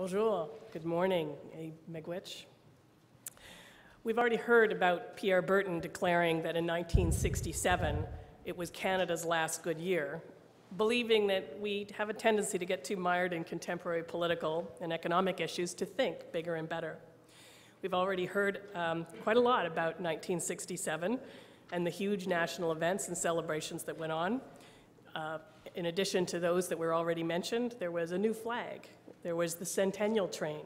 Bonjour, good morning, Miigwech. We've already heard about Pierre Berton declaring that in 1967 it was Canada's last good year, believing that we have a tendency to get too mired in contemporary political and economic issues to think bigger and better. We've already heard quite a lot about 1967 and the huge national events and celebrations that went on. In addition to those that were already mentioned, there was a new flag, there was the Centennial Train,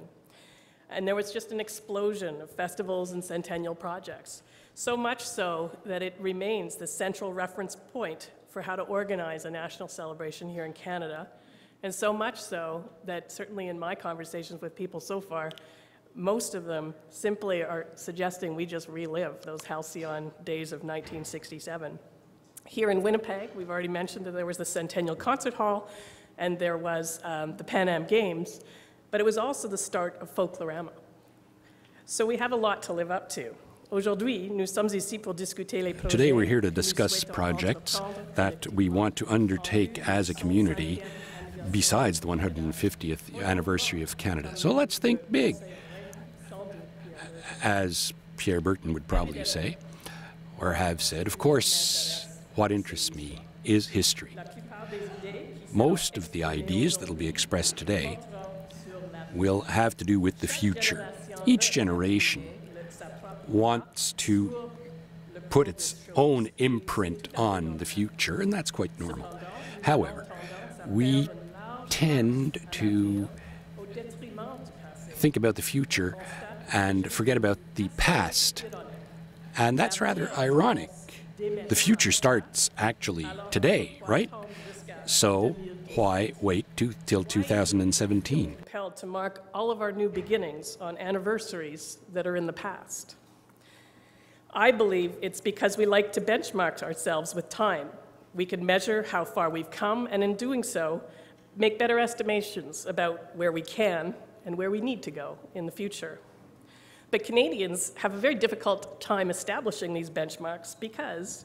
and there was just an explosion of festivals and centennial projects. So much so that it remains the central reference point for how to organize a national celebration here in Canada, and so much so that certainly in my conversations with people so far, most of them simply are suggesting we just relive those halcyon days of 1967. Here in Winnipeg, we've already mentioned that there was the Centennial Concert Hall and there was the Pan Am Games, but it was also the start of Folklorama. So we have a lot to live up to. Today we're here to discuss projects that we want to undertake as a community besides the 150th anniversary of Canada. So let's think big, as Pierre Berton would probably say, or have said. Of course, what interests me is history. Most of the ideas that will be expressed today will have to do with the future. Each generation wants to put its own imprint on the future, and that's quite normal. However, we tend to think about the future and forget about the past, and that's rather ironic. The future starts actually today, right? So why wait till 2017? Compelled to mark all of our new beginnings on anniversaries that are in the past. I believe it's because we like to benchmark ourselves with time. We can measure how far we've come, and in doing so, make better estimations about where we can and where we need to go in the future. But Canadians have a very difficult time establishing these benchmarks because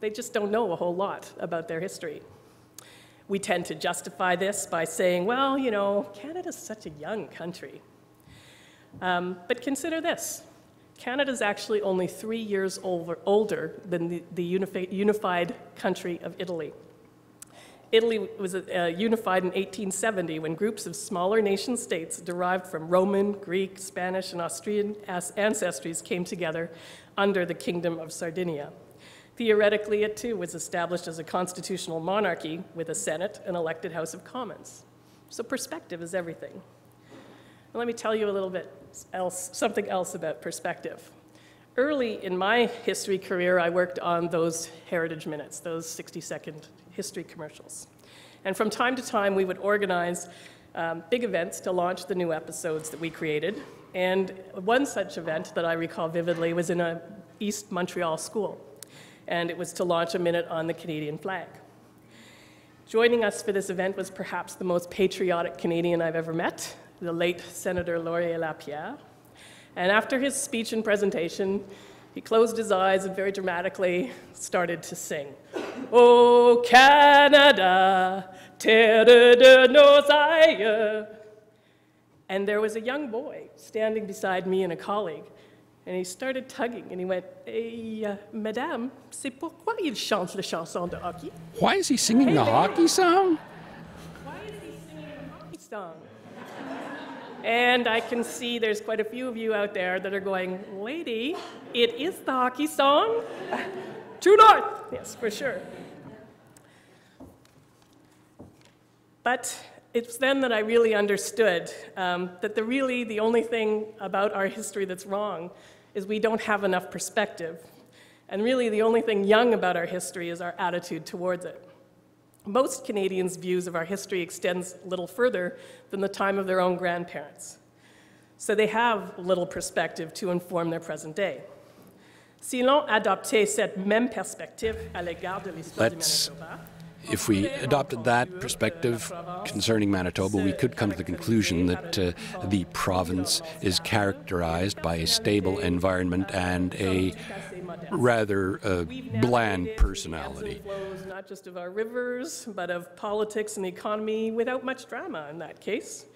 they just don't know a whole lot about their history. We tend to justify this by saying, well, you know, Canada's such a young country. But consider this. Canada's actually only 3 years older than the unified country of Italy. Italy was unified in 1870 when groups of smaller nation states derived from Roman, Greek, Spanish, and Austrian ancestries came together under the Kingdom of Sardinia. Theoretically, it too was established as a constitutional monarchy with a Senate and elected House of Commons. So perspective is everything. And let me tell you a little bit something else about perspective. Early in my history career, I worked on those heritage minutes, those 60-second history commercials. And from time to time, we would organize big events to launch the new episodes that we created. And one such event that I recall vividly was in an East Montreal school. And it was to launch a minute on the Canadian flag. Joining us for this event was perhaps the most patriotic Canadian I've ever met, the late Senator Laurier Lapierre. And after his speech and presentation, he closed his eyes and very dramatically started to sing, "O Canada, terre de nos aïeux." And there was a young boy standing beside me and a colleague, and he started tugging, and he went, Madame, c'est pourquoi il chante la chanson de hockey? Why is he singing the hockey song? Why is he singing the hockey song? And I can see there's quite a few of you out there that are going, lady, it is the hockey song. True north, yes, for sure. But it's then that I really understood that the only thing about our history that's wrong is we don't have enough perspective. And really the only thing young about our history is our attitude towards it. Most Canadians' views of our history extends a little further than the time of their own grandparents. So they have little perspective to inform their present day. Si l'on adoptait cette même perspective à l'égard de l'histoire du Manitoba, if we adopted that perspective concerning Manitoba, we could come to the conclusion that the province is characterized by a stable environment and a rather bland personality. Not just of our rivers, but of politics and the economy without much drama in that case.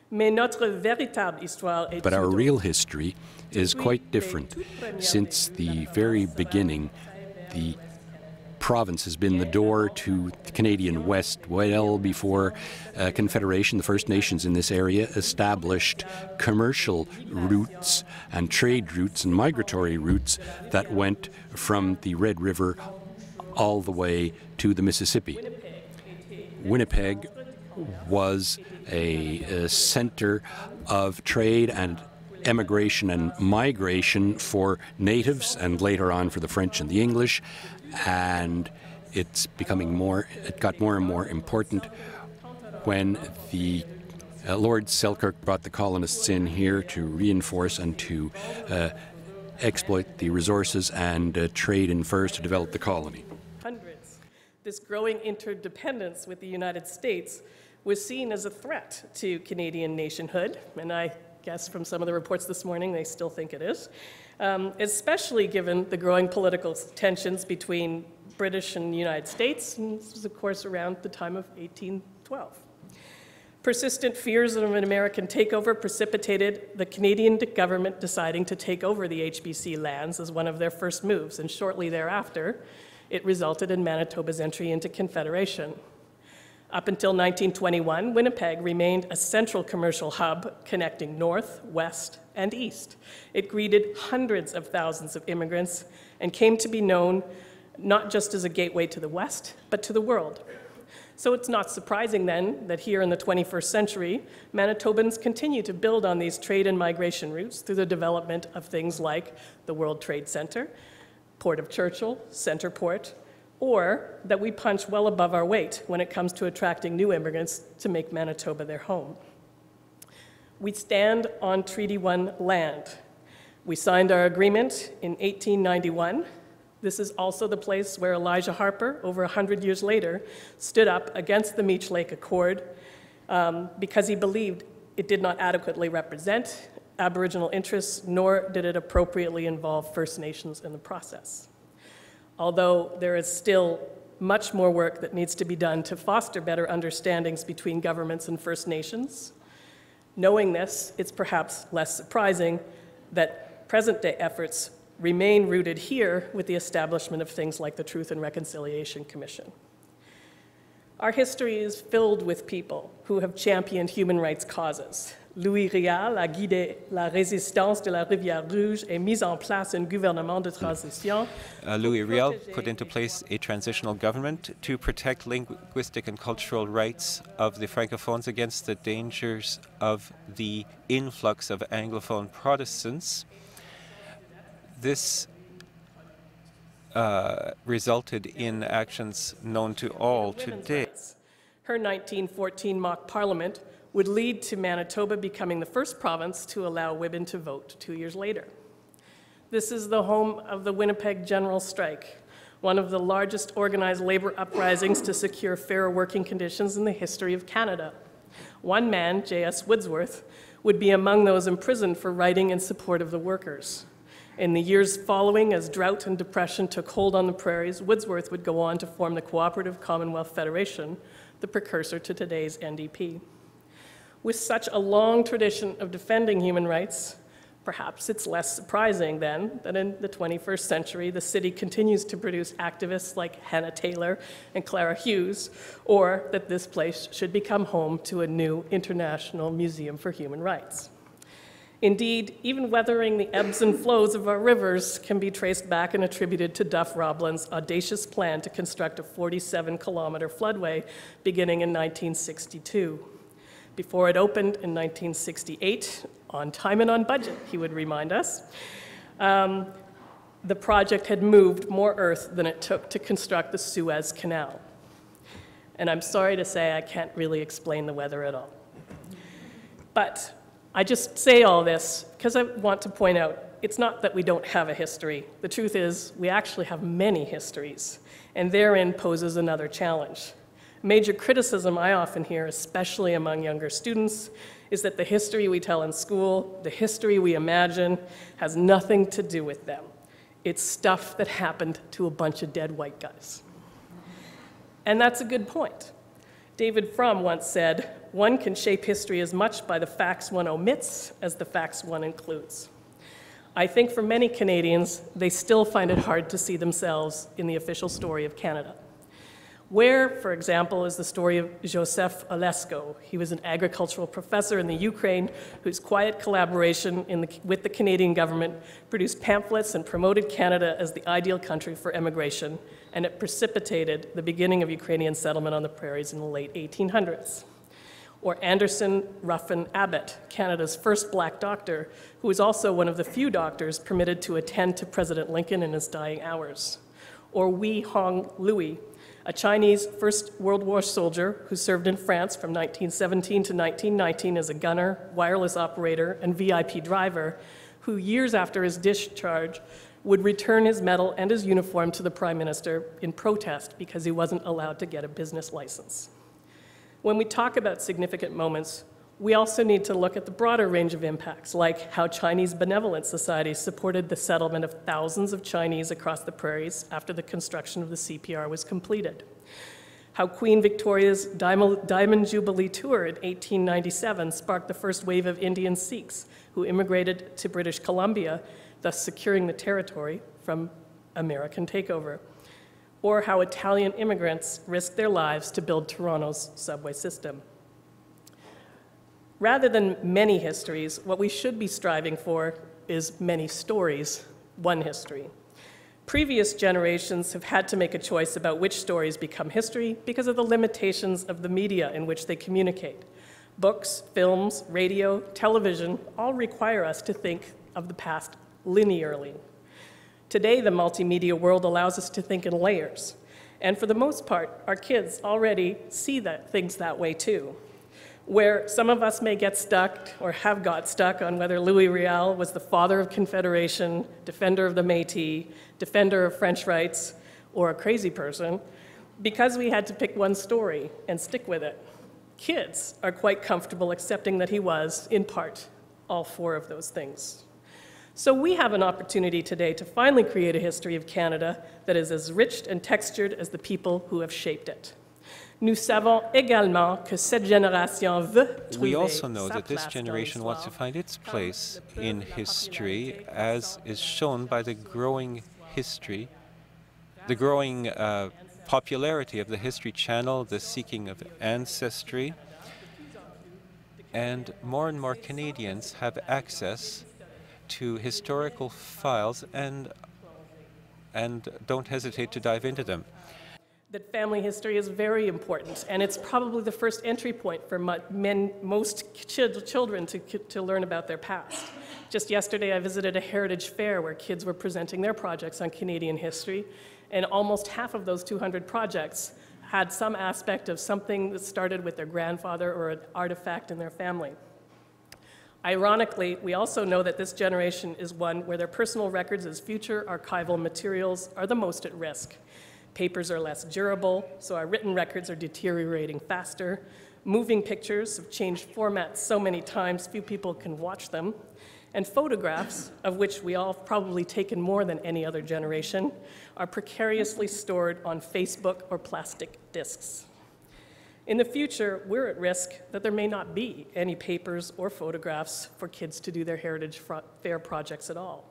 But our real history is quite different. Since the very beginning, the province has been the door to the Canadian West well before Confederation. The First Nations in this area established commercial routes and trade routes and migratory routes that went from the Red River all the way to the Mississippi. Winnipeg was a center of trade and emigration and migration for natives and later on for the French and the English, and it got more and more important when the Lord Selkirk brought the colonists in here to reinforce and to exploit the resources and trade in furs to develop the colony. This growing interdependence with the United States was seen as a threat to Canadian nationhood, and I guess from some of the reports this morning they still think it is, especially given the growing political tensions between British and the United States, and this was of course around the time of 1812. Persistent fears of an American takeover precipitated the Canadian government deciding to take over the HBC lands as one of their first moves, and shortly thereafter, it resulted in Manitoba's entry into Confederation. Up until 1921, Winnipeg remained a central commercial hub connecting north, west, and east. It greeted hundreds of thousands of immigrants and came to be known not just as a gateway to the west, but to the world. So it's not surprising then that here in the 21st century, Manitobans continue to build on these trade and migration routes through the development of things like the World Trade Center, Port of Churchill, Centerport, or that we punch well above our weight when it comes to attracting new immigrants to make Manitoba their home. We stand on Treaty 1 land. We signed our agreement in 1891. This is also the place where Elijah Harper, over 100 years later, stood up against the Meech Lake Accord because he believed it did not adequately represent Aboriginal interests, nor did it appropriately involve First Nations in the process. Although there is still much more work that needs to be done to foster better understandings between governments and First Nations, knowing this, it's perhaps less surprising that present-day efforts remain rooted here with the establishment of things like the Truth and Reconciliation Commission. Our history is filled with people who have championed human rights causes. Louis Riel a guidé la résistance de la Rivière Rouge et mis en place un gouvernement de transition. Louis Riel put into place a transitional government to protect linguistic and cultural rights of the Francophones against the dangers of the influx of Anglophone Protestants. This resulted in actions known to all today. Her 1914 mock parliament would lead to Manitoba becoming the first province to allow women to vote 2 years later. This is the home of the Winnipeg General Strike, one of the largest organized labor uprisings to secure fairer working conditions in the history of Canada. One man, J.S. Wordsworth, would be among those imprisoned for writing in support of the workers. In the years following, as drought and depression took hold on the prairies, Wordsworth would go on to form the Cooperative Commonwealth Federation, the precursor to today's NDP. With such a long tradition of defending human rights, perhaps it's less surprising then that in the 21st century, the city continues to produce activists like Hannah Taylor and Clara Hughes, or that this place should become home to a new International Museum for Human Rights. Indeed, even weathering the ebbs and flows of our rivers can be traced back and attributed to Duff Roblin's audacious plan to construct a 47-kilometer floodway beginning in 1962. Before it opened in 1968, on time and on budget, he would remind us, the project had moved more earth than it took to construct the Suez Canal. And I'm sorry to say I can't really explain the weather at all. But I just say all this because I want to point out it's not that we don't have a history. The truth is we actually have many histories, and therein poses another challenge. Major criticism I often hear, especially among younger students, is that the history we tell in school, the history we imagine, has nothing to do with them. It's stuff that happened to a bunch of dead white guys. And that's a good point. David Fromm once said, "One can shape history as much by the facts one omits as the facts one includes." I think for many Canadians, they still find it hard to see themselves in the official story of Canada. Where, for example, is the story of Joseph Olesko? He was an agricultural professor in the Ukraine whose quiet collaboration with the Canadian government produced pamphlets and promoted Canada as the ideal country for emigration, and it precipitated the beginning of Ukrainian settlement on the prairies in the late 1800s. Or Anderson Ruffin Abbott, Canada's first black doctor, who was also one of the few doctors permitted to attend to President Lincoln in his dying hours. Or Wei Hong Louis, a Chinese First World War soldier who served in France from 1917 to 1919 as a gunner, wireless operator, and VIP driver, who years after his discharge would return his medal and his uniform to the Prime Minister in protest because he wasn't allowed to get a business license. When we talk about significant moments, we also need to look at the broader range of impacts, like how Chinese benevolent societies supported the settlement of thousands of Chinese across the prairies after the construction of the CPR was completed, how Queen Victoria's Diamond Jubilee Tour in 1897 sparked the first wave of Indian Sikhs who immigrated to British Columbia, thus securing the territory from American takeover, or how Italian immigrants risked their lives to build Toronto's subway system. Rather than many histories, what we should be striving for is many stories, one history. Previous generations have had to make a choice about which stories become history because of the limitations of the media in which they communicate. Books, films, radio, television all require us to think of the past linearly. Today, the multimedia world allows us to think in layers. And for the most part, our kids already see things that way too. Where some of us may get stuck or have got stuck on whether Louis Riel was the father of Confederation, defender of the Métis, defender of French rights, or a crazy person, because we had to pick one story and stick with it. Kids are quite comfortable accepting that he was, in part, all four of those things. So we have an opportunity today to finally create a history of Canada that is as rich and textured as the people who have shaped it. Nous savons également que cette génération veut trouver We also know sa that this place generation dans wants to l'histoire, find its car place le peuple in n'a pas history, priorité as is shown by the growing history, the growing popularity of the History Channel, the seeking of ancestry, and more Canadians have access to historical files and don't hesitate to dive into them. that family history is very important, and it's probably the first entry point for most children to learn about their past. Just yesterday, I visited a heritage fair where kids were presenting their projects on Canadian history, and almost half of those 200 projects had some aspect of something that started with their grandfather or an artifact in their family. Ironically, we also know that this generation is one where their personal records as future archival materials are the most at risk. Papers are less durable, so our written records are deteriorating faster. Moving pictures have changed formats so many times few people can watch them. And photographs, of which we all have probably taken more than any other generation, are precariously stored on Facebook or plastic discs. In the future, we're at risk that there may not be any papers or photographs for kids to do their Heritage Fair projects at all.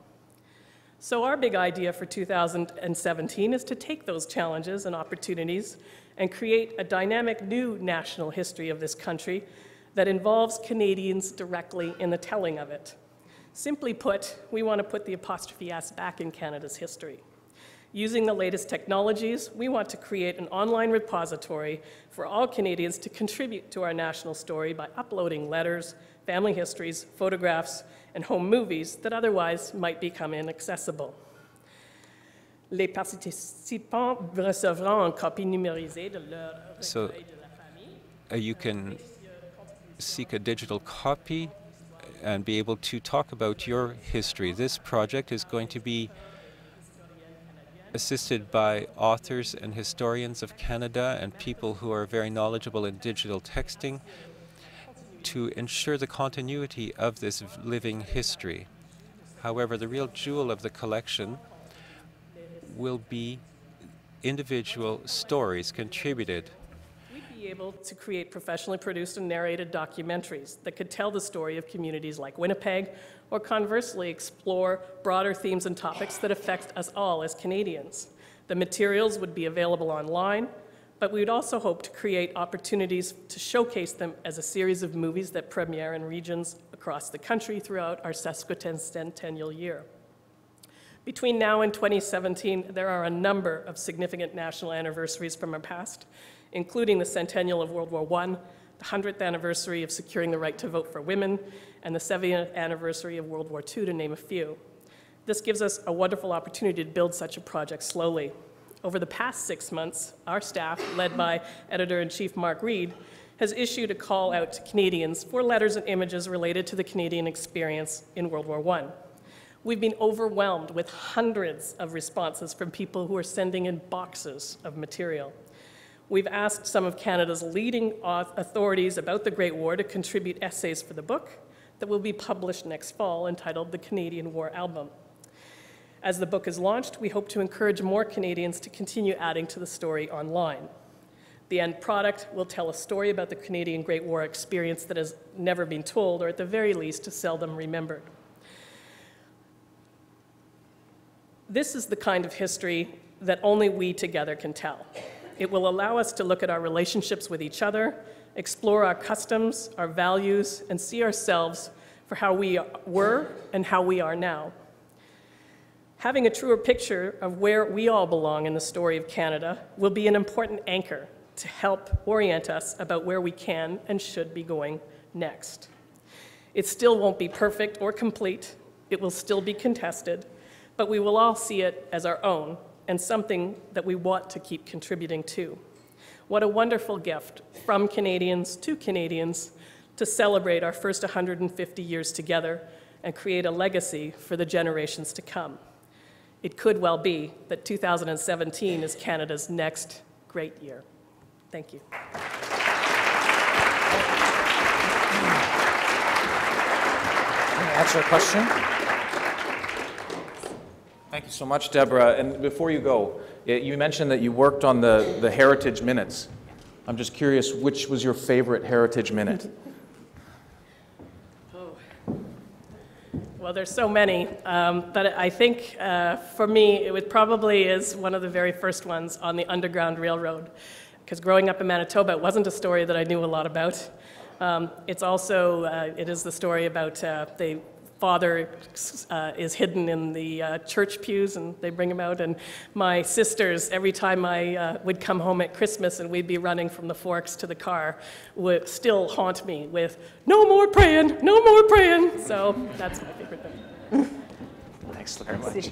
So our big idea for 2017 is to take those challenges and opportunities and create a dynamic new national history of this country that involves Canadians directly in the telling of it. Simply put, we want to put the apostrophe S back in Canada's history. Using the latest technologies, we want to create an online repository for all Canadians to contribute to our national story by uploading letters, family histories, photographs, and home movies that otherwise might become inaccessible. Les participants recevront une copie numérisée de leur recueil de la famille. You can seek a digital copy and be able to talk about your history. This project is going to be assisted by authors and historians of Canada and people who are very knowledgeable in digital texting to ensure the continuity of this living history. However, the real jewel of the collection will be individual stories contributed. be able to create professionally produced and narrated documentaries that could tell the story of communities like Winnipeg, or conversely explore broader themes and topics that affect us all as Canadians. The materials would be available online, but we would also hope to create opportunities to showcase them as a series of movies that premiere in regions across the country throughout our sesquicentennial year. Between now and 2017, there are a number of significant national anniversaries from our past, including the centennial of World War I, the 100th anniversary of securing the right to vote for women, and the 70th anniversary of World War II, to name a few. This gives us a wonderful opportunity to build such a project slowly. Over the past 6 months, our staff, led by Editor-in-Chief Mark Reed, has issued a call out to Canadians for letters and images related to the Canadian experience in World War I. We've been overwhelmed with hundreds of responses from people who are sending in boxes of material. We've asked some of Canada's leading authorities about the Great War to contribute essays for the book that will be published next fall, entitled The Canadian War Album. As the book is launched, we hope to encourage more Canadians to continue adding to the story online. The end product will tell a story about the Canadian Great War experience that has never been told, or at the very least, seldom remembered. This is the kind of history that only we together can tell. It will allow us to look at our relationships with each other, explore our customs, our values, and see ourselves for how we were and how we are now. Having a truer picture of where we all belong in the story of Canada will be an important anchor to help orient us about where we can and should be going next. It still won't be perfect or complete. It will still be contested, but we will all see it as our own and something that we want to keep contributing to. What a wonderful gift from Canadians to celebrate our first 150 years together and create a legacy for the generations to come. It could well be that 2017 is Canada's next great year. Thank you. Answer a question? Thank you so much, Deborah. And before you go, you mentioned that you worked on the Heritage Minutes. I'm just curious, which was your favorite Heritage Minute? Well, there's so many, but I think for me, it probably is one of the very first ones on the Underground Railroad, because growing up in Manitoba, it wasn't a story that I knew a lot about. It's also, it is the story about the father is hidden in the church pews, and they bring him out, and my sisters, every time I would come home at Christmas and we'd be running from the Forks to the car, would still haunt me with, "No more praying, no more praying." So that's my favorite thing. Thanks very much.